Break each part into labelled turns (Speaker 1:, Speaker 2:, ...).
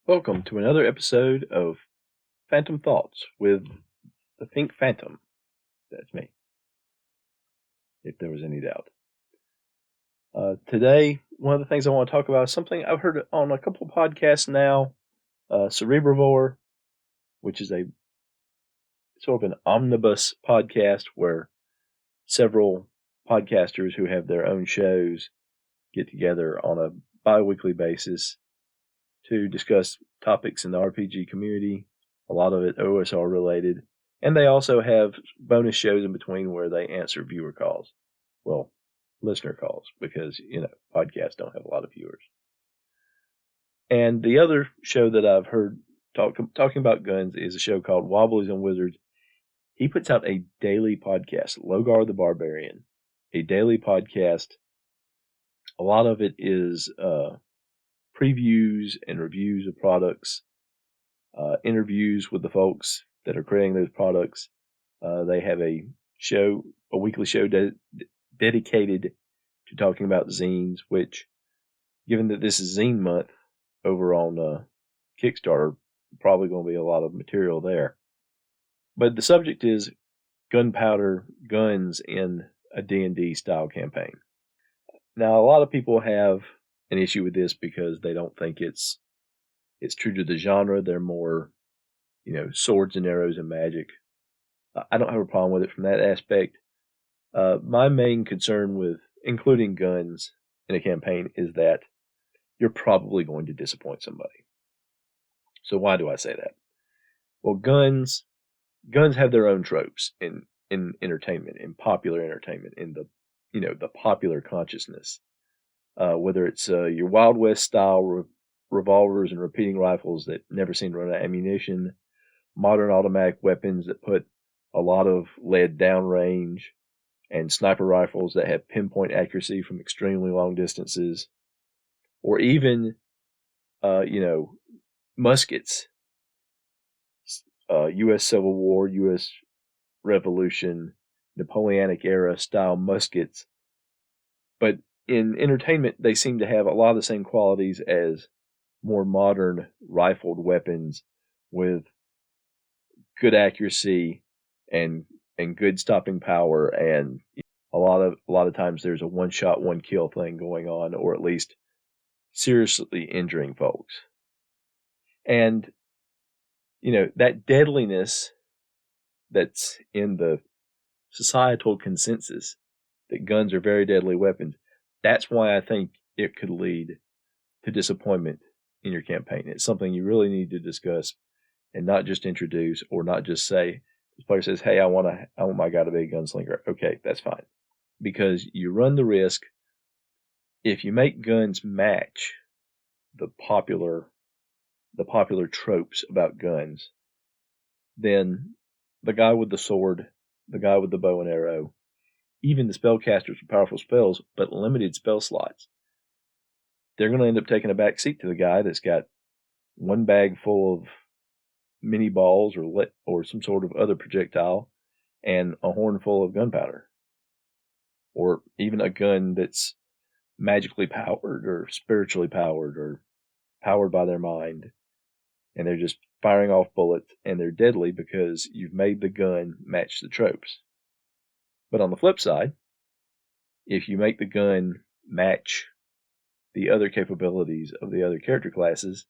Speaker 1: Welcome to another episode of Phantom Thoughts with the Pink Phantom. That's me, if there was any doubt. Today, one of the things I want to talk about is something I've heard on a couple of podcasts now. Cerebrivore, which is a sort of an omnibus podcast where several podcasters who have their own shows get together on a bi-weekly basis to discuss topics in the RPG community, a lot of it OSR related, and they also have bonus shows in between where they answer viewer calls. Well, listener calls, because, podcasts don't have a lot of viewers. And the other show that I've heard talking about guns is a show called Wobblies and Wizards. He puts out a daily podcast, Logar the Barbarian, a daily podcast. A lot of it is previews and reviews of products, interviews with the folks that are creating those products. They have a weekly show dedicated to talking about zines, which, given that this is zine month over on Kickstarter, probably going to be a lot of material there. But the subject is gunpowder, guns in a D&D style campaign. Now, a lot of people have an issue with this because they don't think it's true to the genre. They're more, swords and arrows and magic. I don't have a problem with it from that aspect. My main concern with including guns in a campaign is that you're probably going to disappoint somebody. So why do I say that? Well, guns have their own tropes in entertainment, in popular entertainment, in the popular consciousness. Whether it's your Wild West style revolvers and repeating rifles that never seem to run out of ammunition, modern automatic weapons that put a lot of lead downrange, and sniper rifles that have pinpoint accuracy from extremely long distances, or even, muskets, U.S. Civil War, U.S. Revolution, Napoleonic era style muskets. But in entertainment, they seem to have a lot of the same qualities as more modern rifled weapons with good accuracy and good stopping power, and a lot of times there's a one shot, one kill thing going on, or at least seriously injuring folks. And that deadliness that's in the societal consensus that guns are very deadly weapons, that's why I think it could lead to disappointment in your campaign. It's something you really need to discuss and not just introduce, or not just say, this player says, hey, I want my guy to be a gunslinger. Okay, that's fine. Because you run the risk, if you make guns match the popular tropes about guns, then the guy with the sword, the guy with the bow and arrow, even the spellcasters with powerful spells but limited spell slots, they're going to end up taking a back seat to the guy that's got one bag full of mini balls or some sort of other projectile and a horn full of gunpowder, or even a gun that's magically powered or spiritually powered or powered by their mind, and they're just firing off bullets, and they're deadly because you've made the gun match the tropes. But on the flip side, if you make the gun match the other capabilities of the other character classes,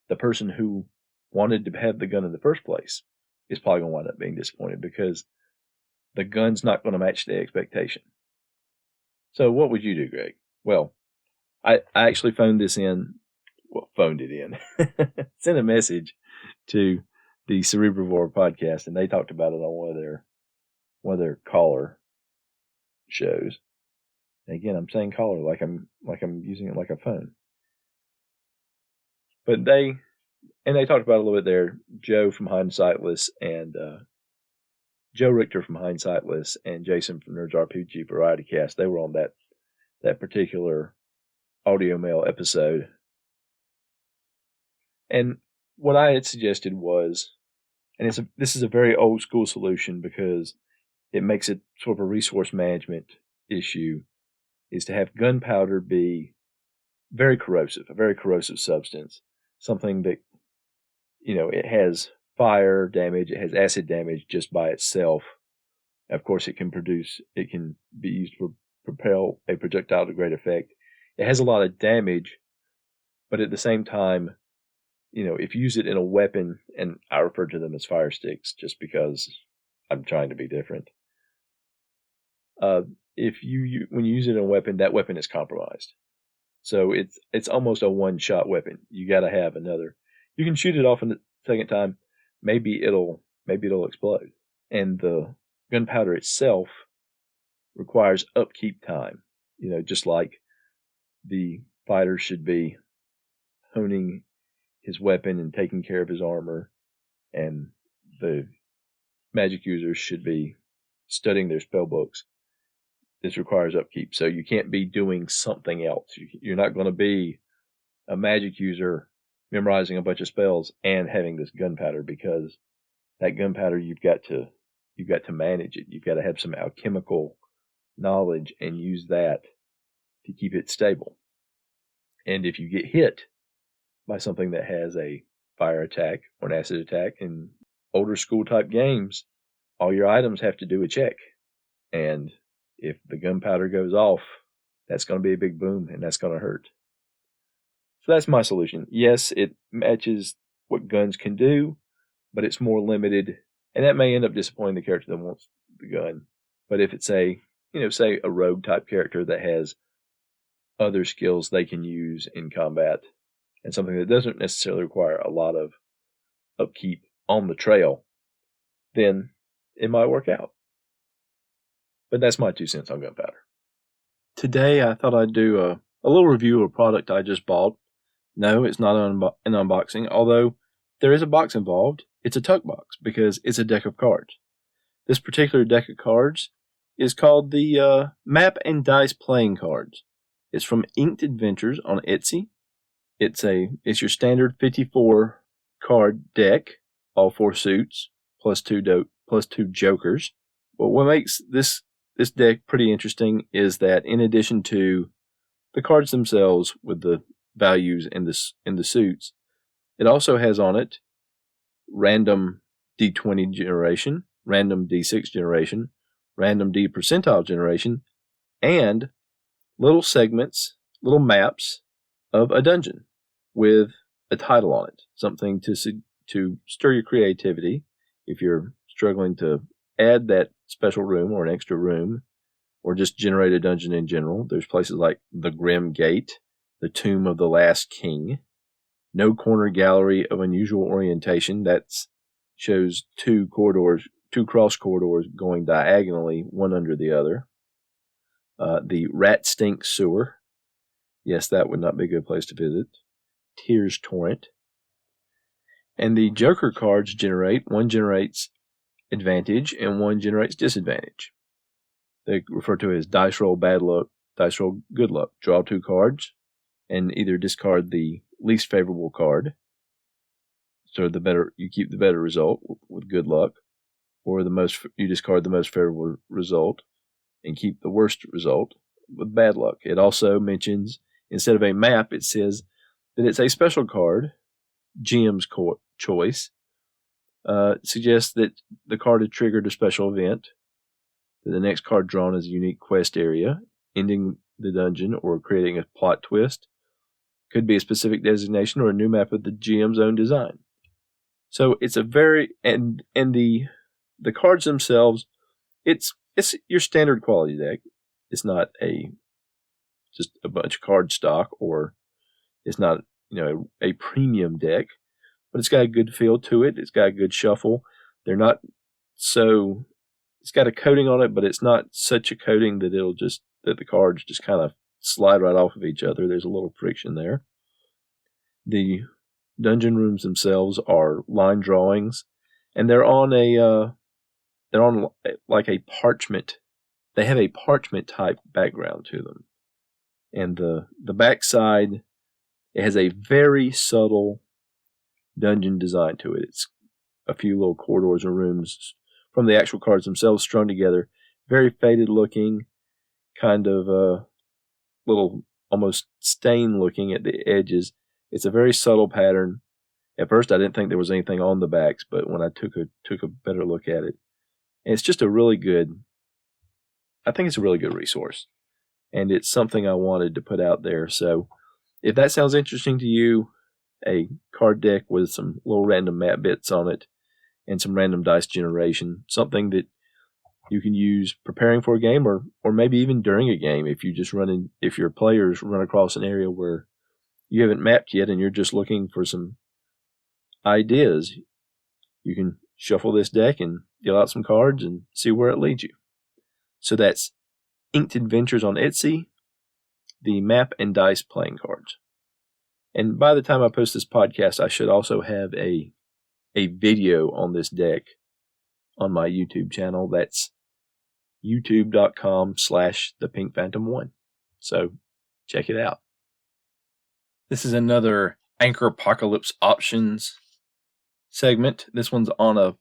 Speaker 1: the person who wanted to have the gun in the first place is probably going to wind up being disappointed because the gun's not going to match the expectation. So what would you do, Greg? Well, I actually phoned it in. Sent a message to the Cerebrivore podcast, and they talked about it on one of their caller shows. And again, I'm saying caller like I'm using it like a phone. But they talked about it a little bit there. Joe from Hindsightless and Joe Richter from Hindsightless and Jason from Nerds RPG Variety Cast, they were on that particular audio mail episode. And what I had suggested was, and this is a very old school solution because it makes it sort of a resource management issue, is to have gunpowder be very corrosive, a very corrosive substance. something that, it has fire damage, it has acid damage just by itself. Of course, it can be used to propel a projectile to great effect. It has a lot of damage, but at the same time, if you use it in a weapon, and I refer to them as fire sticks just because I'm trying to be different. When you use it in a weapon, that weapon is compromised. So it's almost a one-shot weapon. You got to have another. You can shoot it off in the second time. Maybe it'll explode. And the gunpowder itself requires upkeep time. Just like the fighter should be honing his weapon and taking care of his armor, and the magic users should be studying their spell books. This requires upkeep, so you can't be doing something else. You're not going to be a magic user memorizing a bunch of spells and having this gunpowder, because that gunpowder you've got to manage it. You've got to have some alchemical knowledge and use that to keep it stable. And if you get hit by something that has a fire attack or an acid attack in older school type games, all your items have to do a check. And if the gunpowder goes off, that's going to be a big boom, and that's going to hurt. So that's my solution. Yes, it matches what guns can do, but it's more limited, and that may end up disappointing the character that wants the gun. But if it's say a rogue type character that has other skills they can use in combat, and something that doesn't necessarily require a lot of upkeep on the trail, then it might work out. But that's my 2 cents on gunpowder. Today I thought I'd do a little review of a product I just bought. No, it's not an unboxing, although there is a box involved. It's a tuck box because it's a deck of cards. This particular deck of cards is called the Map and Dice Playing Cards. It's from Inked Adventures on Etsy. It's your standard 54 card deck, all 4 suits plus 2 jokers. But what makes this deck pretty interesting is that in addition to the cards themselves with the values in the suits, it also has on it random D20 generation, random D6 generation, random D percentile generation, and little segments, little maps of a dungeon with a title on it, something to stir your creativity if you're struggling to add that special room or an extra room, or just generate a dungeon in general. There's places like the Grim Gate, the Tomb of the Last King, No Corner Gallery of Unusual Orientation. That shows 2 cross corridors going diagonally, one under the other. The Rat Stink Sewer. Yes, that would not be a good place to visit. Tears Torrent. And the Joker cards one generates advantage and one generates disadvantage. They refer to it as dice roll bad luck, dice roll good luck. Draw 2 cards and either discard the least favorable card, so you keep the better result with good luck, or you discard the most favorable result and keep the worst result with bad luck. It also mentions, instead of a map, it says that it's a special card, GM's choice. Suggests that the card has triggered a special event, that the next card drawn is a unique quest area, ending the dungeon or creating a plot twist. Could be a specific designation or a new map of the GM's own design. So it's a and the cards themselves, it's your standard quality deck. It's not just a bunch of card stock, or it's not a premium deck, but it's got a good feel to it. It's got a good shuffle. It's got a coating on it, but it's not such a coating that that the cards just kind of slide right off of each other. There's a little friction there. The dungeon rooms themselves are line drawings, and they're on like a parchment. They have a parchment type background to them, and the backside, it has a very subtle dungeon design to it. It's a few little corridors or rooms from the actual cards themselves strung together. Very faded looking, kind of little almost stain looking at the edges. It's a very subtle pattern. At first, I didn't think there was anything on the backs, but when I took a better look at it, and it's just a really good. I think it's a really good resource, and it's something I wanted to put out there. So, if that sounds interesting to you, a card deck with some little random map bits on it and some random dice generation, something that you can use preparing for a game or maybe even during a game if your players run across an area where you haven't mapped yet and you're just looking for some ideas, you can shuffle this deck and deal out some cards and see where it leads you. So that's Inked Adventures on Etsy, the map and dice playing cards. And by the time I post this podcast, I should also have a video on this deck on my YouTube channel. That's youtube.com/thepinkphantom1. So check it out. This is another Anchor Apocalypse Options segment. This one's on a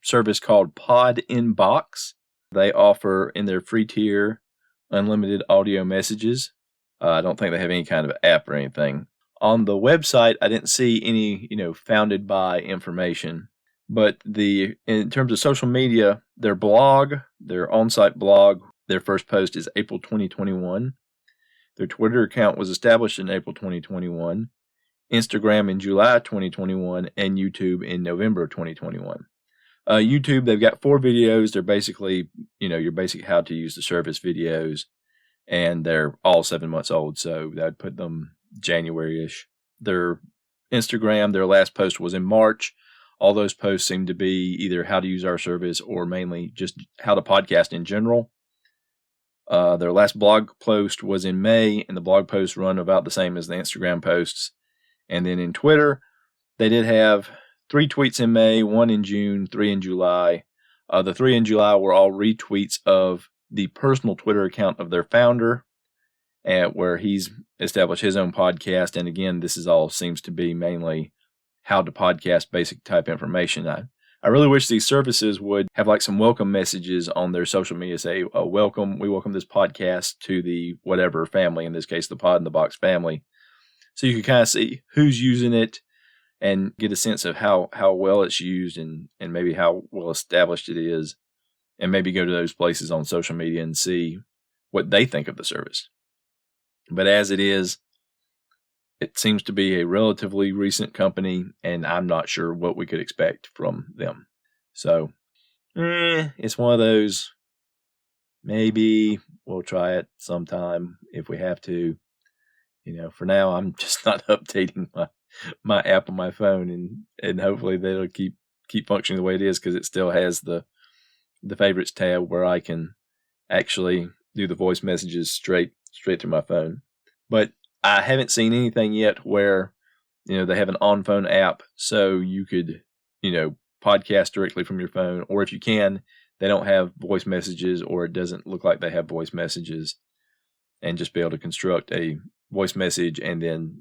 Speaker 1: service called Podinbox. They offer in their free tier unlimited audio messages. I don't think they have any kind of app or anything. On the website, I didn't see any, founded by information. But in terms of social media, their on-site blog, their first post is April 2021. Their Twitter account was established in April 2021. Instagram in July 2021, and YouTube in November 2021. YouTube, they've got 4 videos. They're basically, your basic how to use the service videos, and they're all 7 months old, so that would put them January-ish. Their Instagram, their last post was in March. All those posts seem to be either how to use our service or mainly just how to podcast in general. Their last blog post was in May, and the blog posts run about the same as the Instagram posts. And then in Twitter, they did have 3 tweets in May, 1 in June, 3 in July. The 3 in July were all retweets of the personal Twitter account of their founder, where he's established his own podcast. And again, this all seems to be mainly how to podcast basic type information. I really wish these services would have like some welcome messages on their social media. Say, we welcome this podcast to the whatever family, in this case, the Podinbox family. So you can kind of see who's using it and get a sense of how well it's used and maybe how well established it is. And maybe go to those places on social media and see what they think of the service. But as it is, it seems to be a relatively recent company, and I'm not sure what we could expect from them. So, it's one of those, maybe we'll try it sometime if we have to. For now, I'm just not updating my app on my phone, and hopefully that'll keep functioning the way it is, because it still has the favorites tab where I can actually do the voice messages straight through my phone. But I haven't seen anything yet where, they have an on-phone app so you could, podcast directly from your phone. Or if you can, they don't have voice messages, or it doesn't look like they have voice messages, and just be able to construct a voice message and then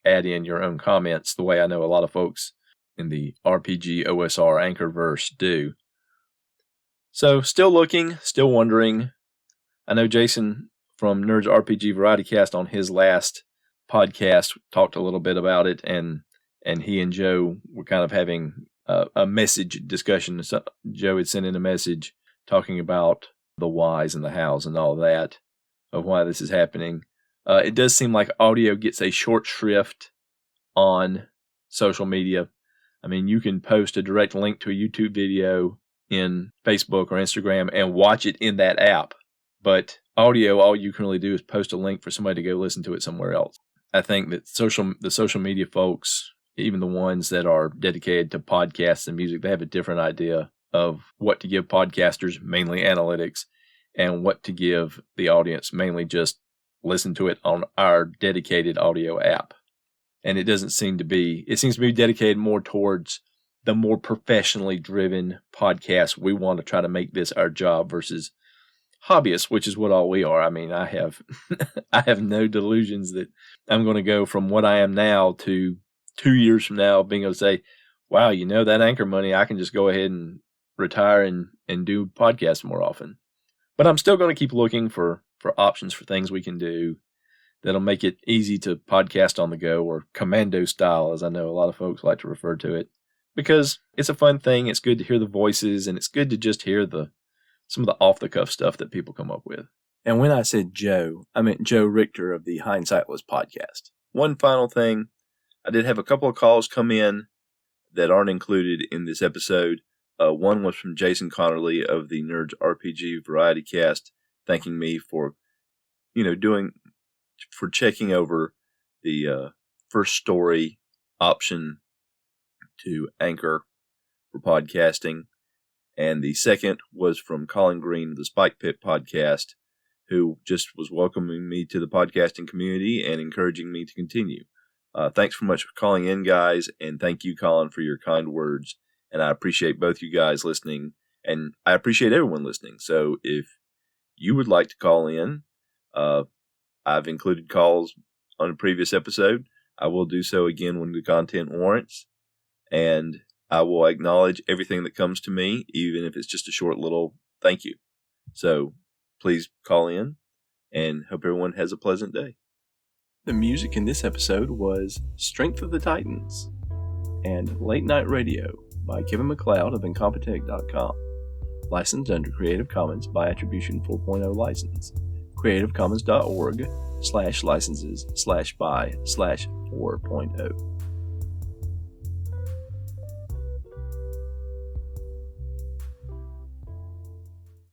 Speaker 1: add in your own comments the way I know a lot of folks in the RPG OSR Anchorverse do. So still looking, still wondering. I know Jason from Nerds RPG Variety Cast on his last podcast talked a little bit about it, and he and Joe were kind of having a message discussion. So Joe had sent in a message talking about the whys and the hows and all that of why this is happening. It does seem like audio gets a short shrift on social media. I mean, you can post a direct link to a YouTube video in Facebook or Instagram and watch it in that app. But audio, all you can really do is post a link for somebody to go listen to it somewhere else. I think that the social media folks, even the ones that are dedicated to podcasts and music, they have a different idea of what to give podcasters, mainly analytics, and what to give the audience, mainly just listen to it on our dedicated audio app. And it seems to be dedicated more towards the more professionally driven podcasts. We want to try to make this our job versus hobbyists, which is what all we are. I mean, I have no delusions that I'm going to go from what I am now to 2 years from now being able to say, wow, that anchor money, I can just go ahead and retire and do podcasts more often. But I'm still going to keep looking for options for things we can do that'll make it easy to podcast on the go, or commando style, as I know a lot of folks like to refer to it, because it's a fun thing. It's good to hear the voices, and it's good to just hear some of the off-the-cuff stuff that people come up with. And when I said Joe, I meant Joe Richter of the Hindsightless podcast. One final thing, I did have a couple of calls come in that aren't included in this episode. One was from Jason Connerly of the Nerds RPG Variety Cast, thanking me for, checking over the first story option to Anchor for podcasting. And the second was from Colin Green of the Spike Pit podcast, who just was welcoming me to the podcasting community and encouraging me to continue. Thanks so much for calling in, guys, and thank you, Colin, for your kind words. And I appreciate both you guys listening, and I appreciate everyone listening. So if you would like to call in, I've included calls on a previous episode. I will do so again when the content warrants, and I will acknowledge everything that comes to me, even if it's just a short little thank you. So please call in, and hope everyone has a pleasant day. The music in this episode was Strength of the Titans and Late Night Radio by Kevin MacLeod of Incompetech.com. Licensed under Creative Commons by Attribution 4.0 license. CreativeCommons.org/licenses/by/4.0.